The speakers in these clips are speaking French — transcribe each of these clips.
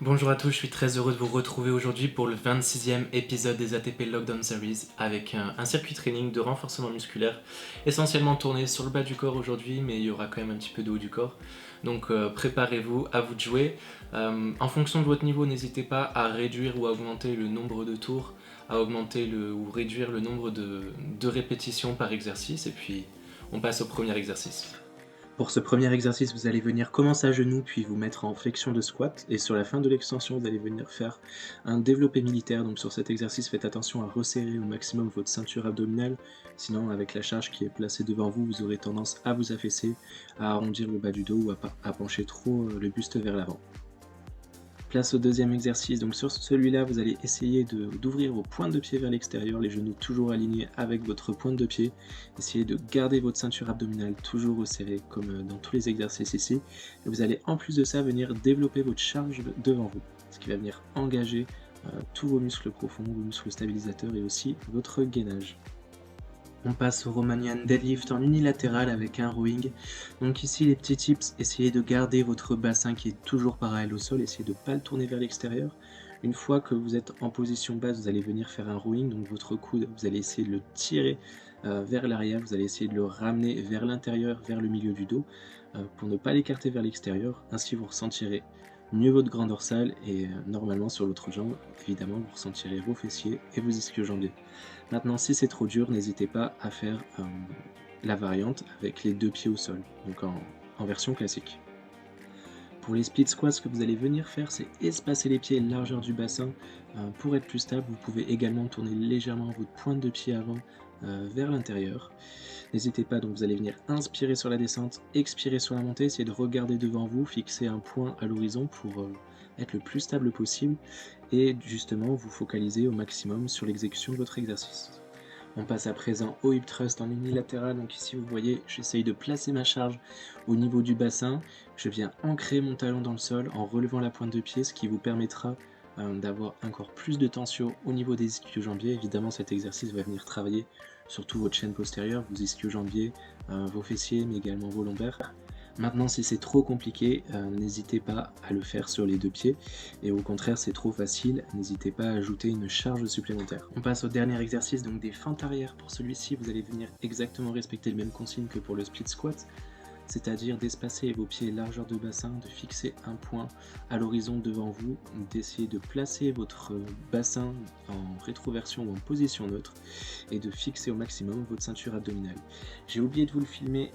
Bonjour à tous, je suis très heureux de vous retrouver aujourd'hui pour le 26e épisode des ATP Lockdown Series avec un circuit training de renforcement musculaire essentiellement tourné sur le bas du corps aujourd'hui, mais il y aura quand même un petit peu de haut du corps. Donc préparez-vous, à vous de jouer. En fonction de votre niveau, n'hésitez pas à réduire ou à augmenter le nombre de tours, à augmenter ou réduire le nombre de répétitions par exercice, et puis on passe au premier exercice. Pour ce premier exercice, vous allez venir commencer à genoux, puis vous mettre en flexion de squat. Et sur la fin de l'extension, vous allez venir faire un développé militaire. Donc sur cet exercice, faites attention à resserrer au maximum votre ceinture abdominale. Sinon, avec la charge qui est placée devant vous, vous aurez tendance à vous affaisser, à arrondir le bas du dos ou à pencher trop le buste vers l'avant. Place au deuxième exercice. Donc sur celui-là, vous allez essayer d'ouvrir vos pointes de pied vers l'extérieur, les genoux toujours alignés avec votre pointe de pied. Essayez de garder votre ceinture abdominale toujours resserrée comme dans tous les exercices ici. Et vous allez en plus de ça venir développer votre charge devant vous, ce qui va venir engager tous vos muscles profonds, vos muscles stabilisateurs et aussi votre gainage. On passe au Romanian Deadlift en unilatéral avec un rowing. Donc ici les petits tips, essayez de garder votre bassin qui est toujours parallèle au sol, essayez de ne pas le tourner vers l'extérieur. Une fois que vous êtes en position basse, vous allez venir faire un rowing, donc votre coude, vous allez essayer de le tirer vers l'arrière, vous allez essayer de le ramener vers l'intérieur, vers le milieu du dos, pour ne pas l'écarter vers l'extérieur. Ainsi vous ressentirez mieux votre grand dorsal et normalement sur l'autre jambe, évidemment vous ressentirez vos fessiers et vos ischio-jambiers. Maintenant, si c'est trop dur, n'hésitez pas à faire la variante avec les deux pieds au sol, donc en version classique. Pour les split squats, ce que vous allez venir faire, c'est espacer les pieds et largeur du bassin pour être plus stable. Vous pouvez également tourner légèrement votre pointe de pied avant vers l'intérieur. N'hésitez pas, donc vous allez venir inspirer sur la descente, expirer sur la montée, essayez de regarder devant vous, fixer un point à l'horizon pour être le plus stable possible et justement vous focaliser au maximum sur l'exécution de votre exercice. On passe à présent au hip thrust en unilatéral. Donc ici vous voyez, j'essaye de placer ma charge au niveau du bassin. Je viens ancrer mon talon dans le sol en relevant la pointe de pied, ce qui vous permettra d'avoir encore plus de tension au niveau des ischio-jambiers. Évidemment, cet exercice va venir travailler surtout votre chaîne postérieure, vos ischio-jambiers, vos fessiers, mais également vos lombaires. Maintenant, si c'est trop compliqué, n'hésitez pas à le faire sur les deux pieds. Et au contraire, c'est trop facile, n'hésitez pas à ajouter une charge supplémentaire. On passe au dernier exercice, donc des fentes arrière. Pour celui-ci, vous allez venir exactement respecter le même consigne que pour le split squat, c'est-à-dire d'espacer vos pieds largeur de bassin, de fixer un point à l'horizon devant vous, d'essayer de placer votre bassin en rétroversion ou en position neutre et de fixer au maximum votre ceinture abdominale. J'ai oublié de vous le filmer,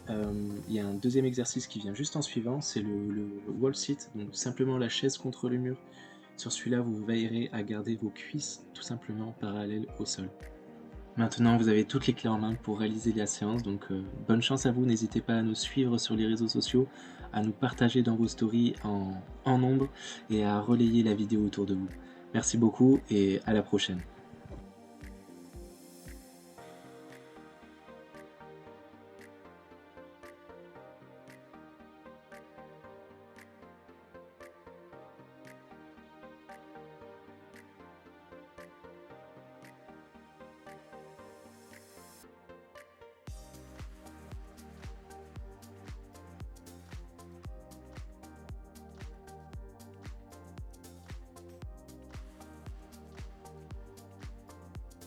il y a un deuxième exercice qui vient juste en suivant, c'est le wall sit, donc simplement la chaise contre le mur. Sur celui-là, vous veillerez à garder vos cuisses tout simplement parallèles au sol. Maintenant, vous avez toutes les clés en main pour réaliser la séance, donc bonne chance à vous. N'hésitez pas à nous suivre sur les réseaux sociaux, à nous partager dans vos stories en nombre et à relayer la vidéo autour de vous. Merci beaucoup et à la prochaine.